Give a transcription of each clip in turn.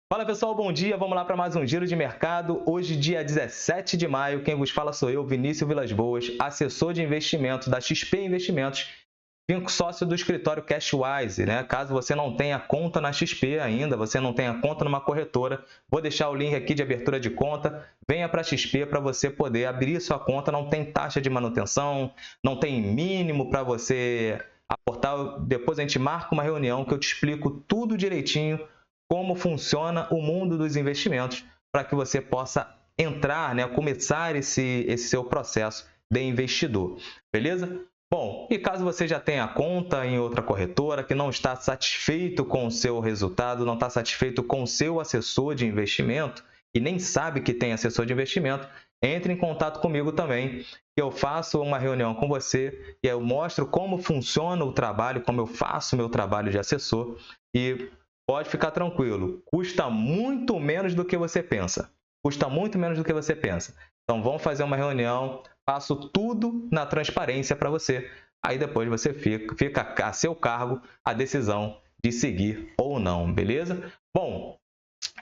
Fala pessoal, bom dia. Vamos lá para mais um giro de mercado. Hoje, dia 17 de maio, quem vos fala sou eu, Vinícius Vilas Boas, assessor de investimento da XP Investimentos, sócio do escritório Cashwise, né? Caso você não tenha conta na XP ainda, você não tenha conta numa corretora, vou deixar o link aqui de abertura de conta. Venha para a XP para você poder abrir sua conta. Não tem taxa de manutenção, não tem mínimo para você aportar. Depois a gente marca uma reunião que eu te explico tudo direitinho como funciona o mundo dos investimentos para que você possa entrar, né, começar esse seu processo de investidor, beleza? Bom, e caso você já tenha conta em outra corretora, que não está satisfeito com o seu resultado, não está satisfeito com o seu assessor de investimento e nem sabe que tem assessor de investimento, entre em contato comigo também, que eu faço uma reunião com você e eu mostro como funciona o trabalho, como eu faço o meu trabalho de assessor e pode ficar tranquilo, custa muito menos do que você pensa. Custa muito menos do que você pensa. Então, vamos fazer uma reunião, passo tudo na transparência para você. Aí depois você fica a seu cargo a decisão de seguir ou não, beleza? Bom,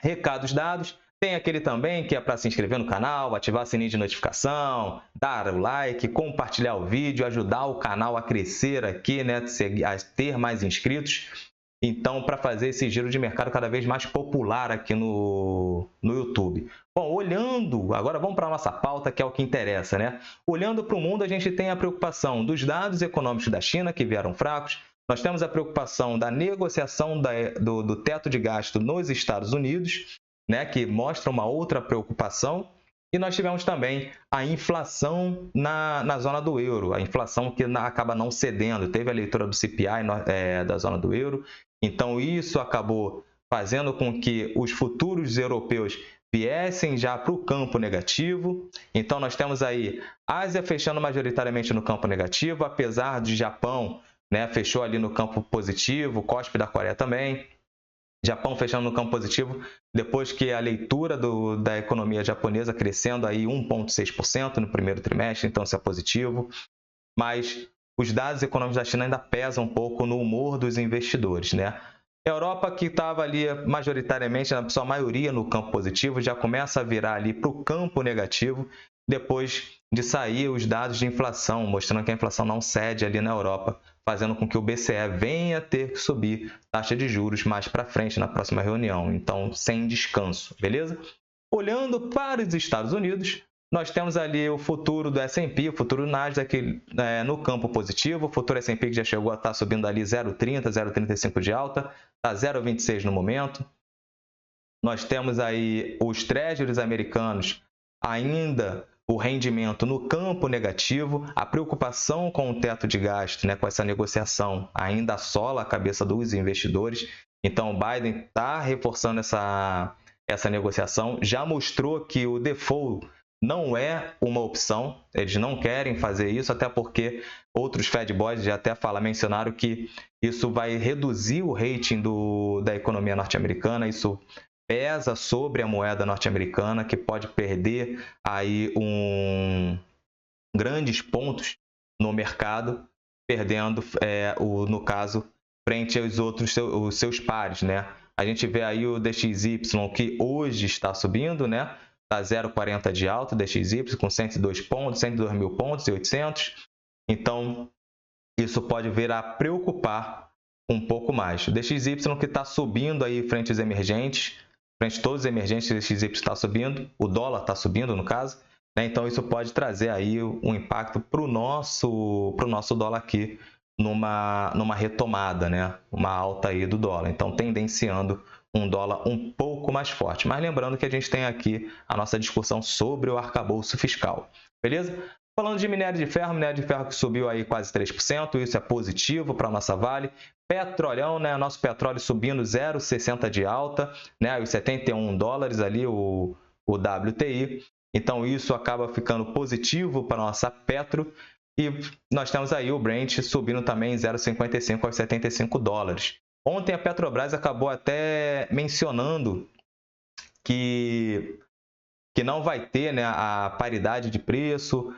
recados dados. Tem aquele também que é para se inscrever no canal, ativar o sininho de notificação, dar o like, compartilhar o vídeo, ajudar o canal a crescer aqui, né? A ter mais inscritos. Então, para fazer esse giro de mercado cada vez mais popular aqui no YouTube. Bom, olhando, agora vamos para a nossa pauta, que é o que interessa, né? Olhando para o mundo, a gente tem a preocupação dos dados econômicos da China, que vieram fracos. Nós temos a preocupação da negociação do teto de gasto nos Estados Unidos, né, que mostra uma outra preocupação. E nós tivemos também a inflação na zona do euro, a inflação que acaba não cedendo. Teve a leitura do CPI da zona do euro, então isso acabou fazendo com que os futuros europeus viessem já para o campo negativo. Então nós temos aí Ásia fechando majoritariamente no campo negativo, apesar de Japão, né, fechou ali no campo positivo, COSP da Coreia também. Japão fechando no campo positivo, depois que a leitura da economia japonesa crescendo aí 1,6% no primeiro trimestre, então isso é positivo. Mas os dados econômicos da China ainda pesam um pouco no humor dos investidores, né? A Europa, que estava ali majoritariamente, na sua maioria, no campo positivo, já começa a virar ali para o campo negativo, depois de sair os dados de inflação, mostrando que a inflação não cede ali na Europa, fazendo com que o BCE venha ter que subir taxa de juros mais para frente na próxima reunião. Então, sem descanso, beleza? Olhando para os Estados Unidos, nós temos ali o futuro do S&P, o futuro do Nasdaq no campo positivo, o futuro S&P que já chegou a estar subindo ali 0,30, 0,35 de alta, está 0,26 no momento. Nós temos aí os Treasuries americanos ainda o rendimento no campo negativo, a preocupação com o teto de gasto, né, com essa negociação, ainda assola a cabeça dos investidores. Então, o Biden está reforçando essa negociação, já mostrou que o default não é uma opção, eles não querem fazer isso, até porque outros Fed Boys já até mencionaram que isso vai reduzir o rating da economia norte-americana, isso pesa sobre a moeda norte-americana, que pode perder aí grandes pontos no mercado, perdendo, no caso, frente aos outros os seus pares, né? A gente vê aí o DXY, que hoje está subindo, né? Está 0,40 de alta, DXY, com 102 pontos, 102 mil pontos e 800. Então, isso pode vir a preocupar um pouco mais. O DXY que está subindo aí frente aos emergentes, frente a todos os emergentes, o DXY está subindo, o dólar está subindo no caso, né? Então isso pode trazer aí um impacto para o nosso dólar aqui numa retomada, né? Uma alta aí do dólar. Então tendenciando um dólar um pouco mais forte. Mas lembrando que a gente tem aqui a nossa discussão sobre o arcabouço fiscal. Beleza? Falando de minério de ferro que subiu aí quase 3%, isso é positivo para a nossa Vale. Petrolão, né? Nosso petróleo subindo 0,60 de alta, né? Os 71 dólares ali, o WTI. Então, isso acaba ficando positivo para a nossa Petro. E nós temos aí o Brent subindo também 0,55 aos 75 dólares. Ontem a Petrobras acabou até mencionando que não vai ter, né, a paridade de preço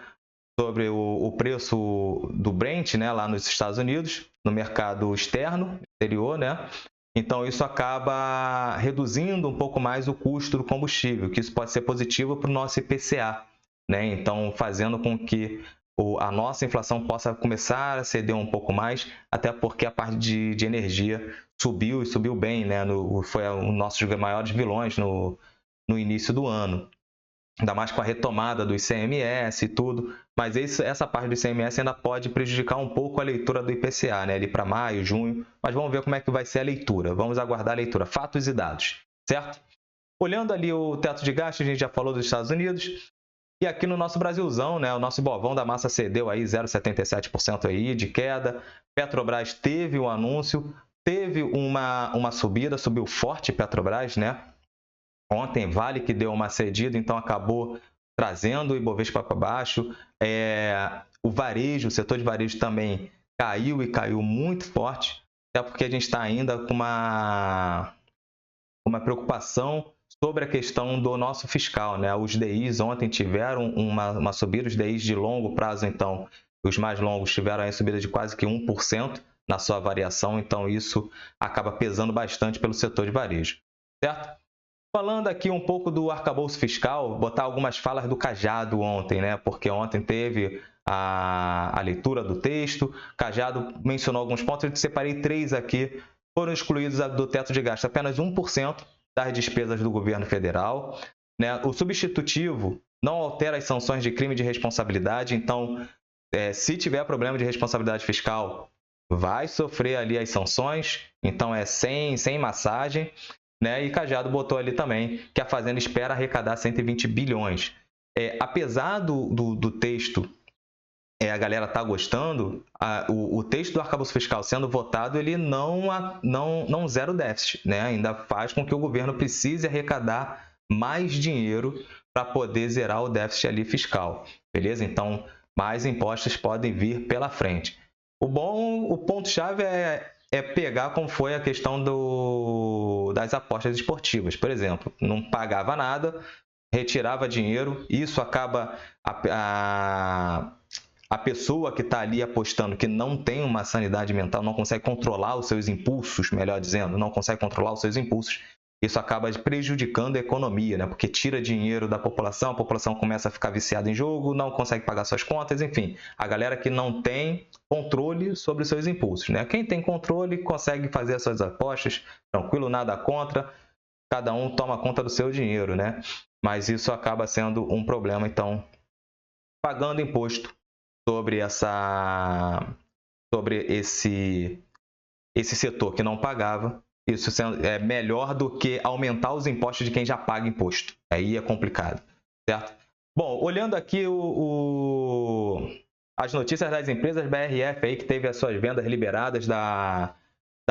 sobre o preço do Brent, né, lá nos Estados Unidos, no mercado externo, exterior, né? Então, isso acaba reduzindo um pouco mais o custo do combustível, que isso pode ser positivo para o nosso IPCA, né? Então, fazendo com que a nossa inflação possa começar a ceder um pouco mais, até porque a parte de energia subiu e subiu bem, né? Foi um dos nossos maiores vilões no início do ano. Ainda mais com a retomada do ICMS e tudo, mas essa parte do ICMS ainda pode prejudicar um pouco a leitura do IPCA, né? Ali para maio, junho, mas vamos ver como é que vai ser a leitura, vamos aguardar a leitura, fatos e dados, certo? Olhando ali o teto de gastos, a gente já falou dos Estados Unidos, e aqui no nosso Brasilzão, né, o nosso Ibovão da massa cedeu aí 0,77% aí de queda, Petrobras teve um anúncio, teve uma subida, subiu forte Petrobras, né? Ontem, Vale que deu uma cedida, então acabou trazendo o Ibovespa para baixo. O varejo, o setor de varejo também caiu e caiu muito forte, até porque a gente está ainda com uma preocupação sobre a questão do nosso fiscal, né? Os DIs ontem tiveram uma subida, os DIs de longo prazo, então, os mais longos tiveram a subida de quase que 1% na sua variação, então isso acaba pesando bastante pelo setor de varejo, certo? Falando aqui um pouco do arcabouço fiscal, botar algumas falas do Cajado ontem, né? Porque ontem teve a leitura do texto, Cajado mencionou alguns pontos, eu separei 3 aqui, foram excluídos do teto de gasto apenas 1% das despesas do governo federal, né? O substitutivo não altera as sanções de crime de responsabilidade, então, se tiver problema de responsabilidade fiscal, vai sofrer ali as sanções, então sem massagem, né? E Cajado botou ali também que a Fazenda espera arrecadar 120 bilhões. Apesar do texto, a galera está gostando, o texto do arcabouço fiscal sendo votado, ele não zera o déficit, né? Ainda faz com que o governo precise arrecadar mais dinheiro para poder zerar o déficit ali fiscal, beleza? Então, mais impostos podem vir pela frente. O ponto-chave é pegar como foi a questão das apostas esportivas. Por exemplo, não pagava nada, retirava dinheiro, isso acaba a pessoa que está ali apostando que não tem uma sanidade mental, não consegue controlar os seus impulsos, melhor dizendo, não consegue controlar os seus impulsos, isso acaba prejudicando a economia, né? Porque tira dinheiro da população, a população começa a ficar viciada em jogo, não consegue pagar suas contas, enfim. A galera que não tem controle sobre os seus impulsos, né? Quem tem controle consegue fazer as suas apostas, tranquilo, nada contra, cada um toma conta do seu dinheiro, né? Mas isso acaba sendo um problema, então, pagando imposto sobre esse setor que não pagava, isso é melhor do que aumentar os impostos de quem já paga imposto. Aí é complicado, certo? Bom, olhando aqui as notícias das empresas BRF aí que teve as suas vendas liberadas da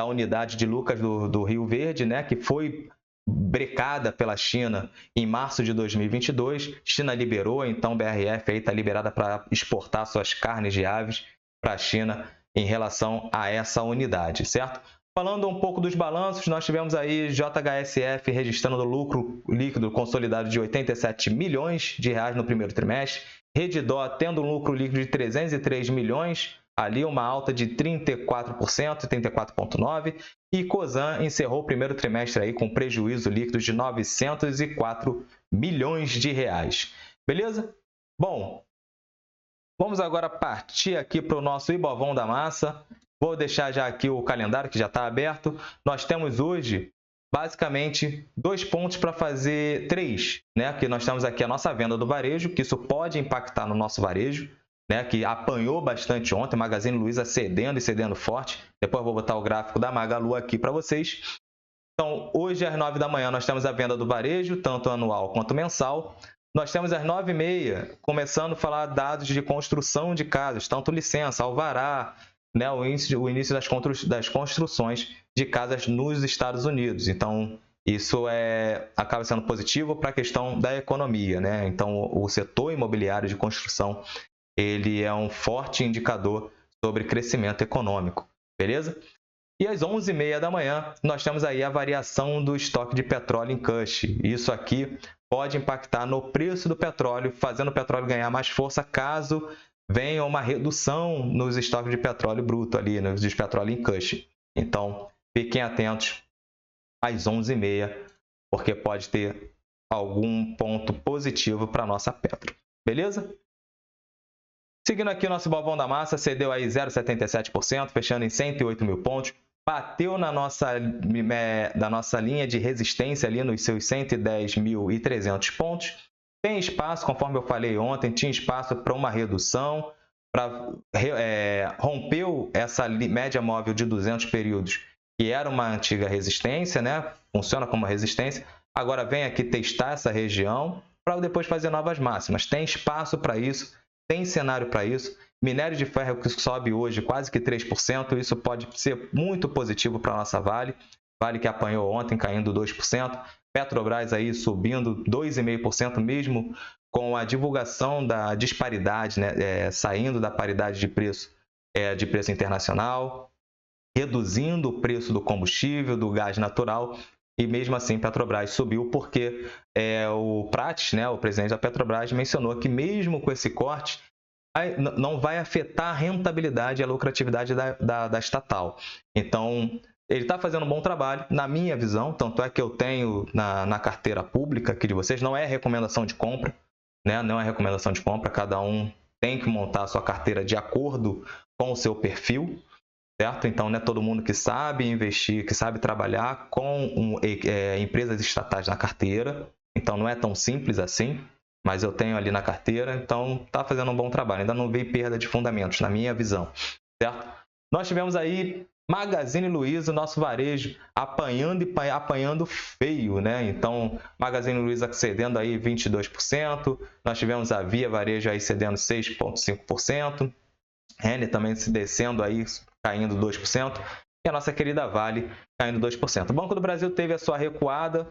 unidade de Lucas do Rio Verde, né, que foi brecada pela China em março de 2022. China liberou, então BRF aí está liberada para exportar suas carnes de aves para a China em relação a essa unidade, certo? Falando um pouco dos balanços, nós tivemos aí JHSF registrando lucro líquido consolidado de 87 milhões de reais no primeiro trimestre, Redditor tendo um lucro líquido de 303 milhões, ali uma alta de 34%, 34,9%, e Cosan encerrou o primeiro trimestre aí com prejuízo líquido de 904 milhões de reais. Beleza? Bom, vamos agora partir aqui para o nosso Ibovão da Massa. Vou deixar já aqui o calendário que já está aberto. Nós temos hoje, basicamente, 2 pontos para fazer 3, né? Que nós temos aqui a nossa venda do varejo, que isso pode impactar no nosso varejo, né? Que apanhou bastante ontem, Magazine Luiza cedendo e cedendo forte. Depois eu vou botar o gráfico da Magalu aqui para vocês. Então, hoje às 9 da manhã nós temos a venda do varejo, tanto anual quanto mensal. Nós temos às 9h30, começando a falar dados de construção de casas, tanto licença, alvará, né, o início das construções de casas nos Estados Unidos. Então, isso acaba sendo positivo para a questão da economia, né? Então, o setor imobiliário de construção, ele é um forte indicador sobre crescimento econômico, beleza? E às 11h30 da manhã, nós temos aí a variação do estoque de petróleo em Cush. Isso aqui pode impactar no preço do petróleo, fazendo o petróleo ganhar mais força caso venha uma redução nos estoques de petróleo bruto ali, de petróleo em Cush. Então, fiquem atentos às 11h30, porque pode ter algum ponto positivo para a nossa Petro. Beleza? Seguindo aqui o nosso Balvão da Massa, cedeu aí 0,77%, fechando em 108 mil pontos. Bateu da nossa linha de resistência ali nos seus 110.300 pontos. Tem espaço, conforme eu falei ontem, tinha espaço para uma redução, rompeu essa média móvel de 200 períodos, que era uma antiga resistência, né? Funciona como uma resistência. Agora vem aqui testar essa região para depois fazer novas máximas. Tem espaço para isso, tem cenário para isso. Minério de ferro que sobe hoje quase que 3%, isso pode ser muito positivo para a nossa Vale. Vale que apanhou ontem, caindo 2%. Petrobras aí subindo 2,5%, mesmo com a divulgação da disparidade, né? Saindo da paridade de preço internacional, reduzindo o preço do combustível, do gás natural, e mesmo assim Petrobras subiu porque o Prates, né, o presidente da Petrobras, mencionou que mesmo com esse corte, não vai afetar a rentabilidade e a lucratividade da estatal. Então, ele está fazendo um bom trabalho, na minha visão, tanto é que eu tenho na carteira pública aqui de vocês, não é recomendação de compra, né? Não é recomendação de compra, cada um tem que montar a sua carteira de acordo com o seu perfil, certo? Então, não é todo mundo que sabe investir, que sabe trabalhar com empresas estatais na carteira, então não é tão simples assim, mas eu tenho ali na carteira, então está fazendo um bom trabalho. Ainda não vi perda de fundamentos, na minha visão, certo? Nós tivemos aí Magazine Luiza, nosso varejo, apanhando feio, né? Então, Magazine Luiza cedendo aí 22%, nós tivemos a Via Varejo aí cedendo 6,5%, Renner também se descendo aí, caindo 2%, e a nossa querida Vale caindo 2%. O Banco do Brasil teve a sua recuada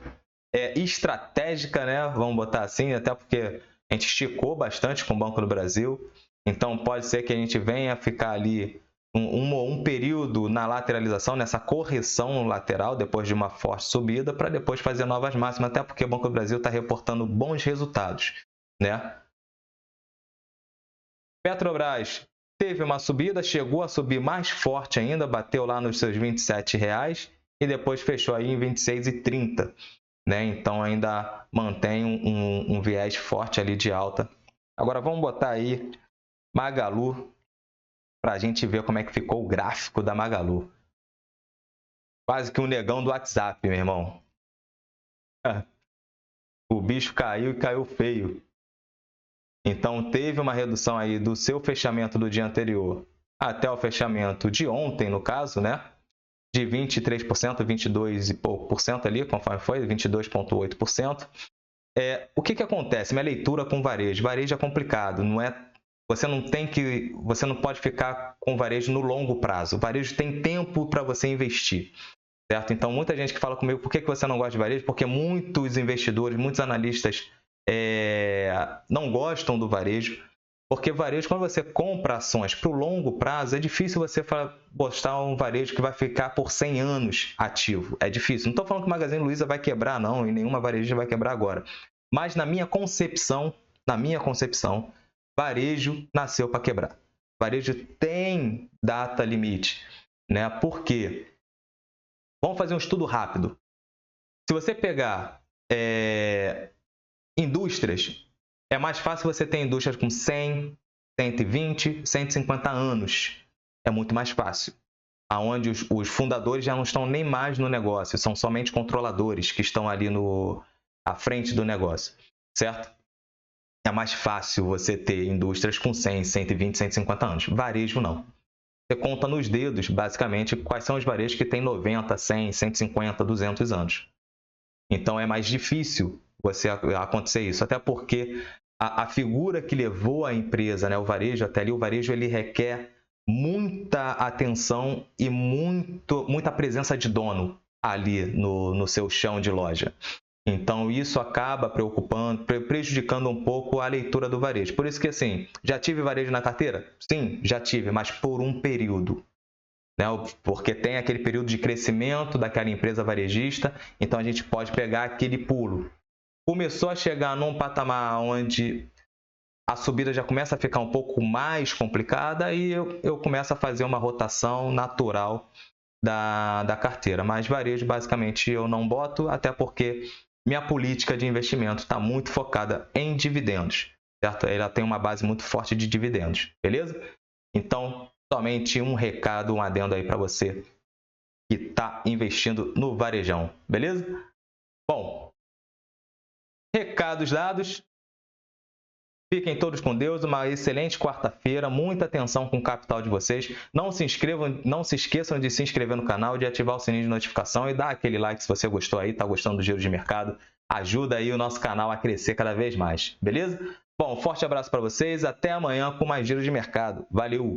estratégica, né? Vamos botar assim, até porque a gente esticou bastante com o Banco do Brasil, então pode ser que a gente venha ficar ali um período na lateralização, nessa correção lateral, depois de uma forte subida, para depois fazer novas máximas, até porque o Banco do Brasil está reportando bons resultados, né? Petrobras teve uma subida, chegou a subir mais forte ainda, bateu lá nos seus R$ 27,00 e depois fechou aí em R$ 26,30. Né? Então ainda mantém um viés forte ali de alta. Agora vamos botar aí Magalu para a gente ver como é que ficou o gráfico da Magalu. Quase que um negão do WhatsApp, meu irmão. O bicho caiu e caiu feio. Então teve uma redução aí do seu fechamento do dia anterior até o fechamento de ontem, no caso, né? De 23%, 22 e pouco por cento ali, conforme foi, 22,8%. O que acontece? Minha leitura com varejo. Varejo é complicado, não é? Você não pode ficar com varejo no longo prazo. O varejo tem tempo para você investir, certo? Então, muita gente que fala comigo, por que você não gosta de varejo? Porque muitos investidores, muitos analistas não gostam do varejo. Porque varejo, quando você compra ações para o longo prazo, é difícil você postar um varejo que vai ficar por 100 anos ativo. É difícil. Não estou falando que o Magazine Luiza vai quebrar, não, e nenhuma varejista vai quebrar agora. Mas na minha concepção, varejo nasceu para quebrar. Varejo tem data limite, né? Por quê? Vamos fazer um estudo rápido. Se você pegar indústrias, é mais fácil você ter indústrias com 100, 120, 150 anos. É muito mais fácil. Onde os fundadores já não estão nem mais no negócio, são somente controladores que estão ali à frente do negócio, certo? É mais fácil você ter indústrias com 100, 120, 150 anos. Varejo não. Você conta nos dedos, basicamente, quais são os varejos que têm 90, 100, 150, 200 anos. Então é mais difícil você acontecer isso, até porque a figura que levou a empresa, né, o varejo, até ali, o varejo ele requer muita atenção e muita presença de dono ali no seu chão de loja. Então, isso acaba prejudicando um pouco a leitura do varejo. Por isso que, assim, já tive varejo na carteira? Sim, já tive, mas por um período. Né? Porque tem aquele período de crescimento daquela empresa varejista, então a gente pode pegar aquele pulo. Começou a chegar num patamar onde a subida já começa a ficar um pouco mais complicada e eu começo a fazer uma rotação natural da carteira. Mas varejo, basicamente, eu não boto, até porque minha política de investimento está muito focada em dividendos, certo? Ela tem uma base muito forte de dividendos, beleza? Então, somente um recado, um adendo aí para você que está investindo no varejão, beleza? Bom, recados dados. Fiquem todos com Deus, uma excelente quarta-feira, muita atenção com o capital de vocês. Não se esqueçam de se inscrever no canal, de ativar o sininho de notificação e dar aquele like se você gostou aí, está gostando do Giro de Mercado. Ajuda aí o nosso canal a crescer cada vez mais, beleza? Bom, forte abraço para vocês, até amanhã com mais Giro de Mercado. Valeu!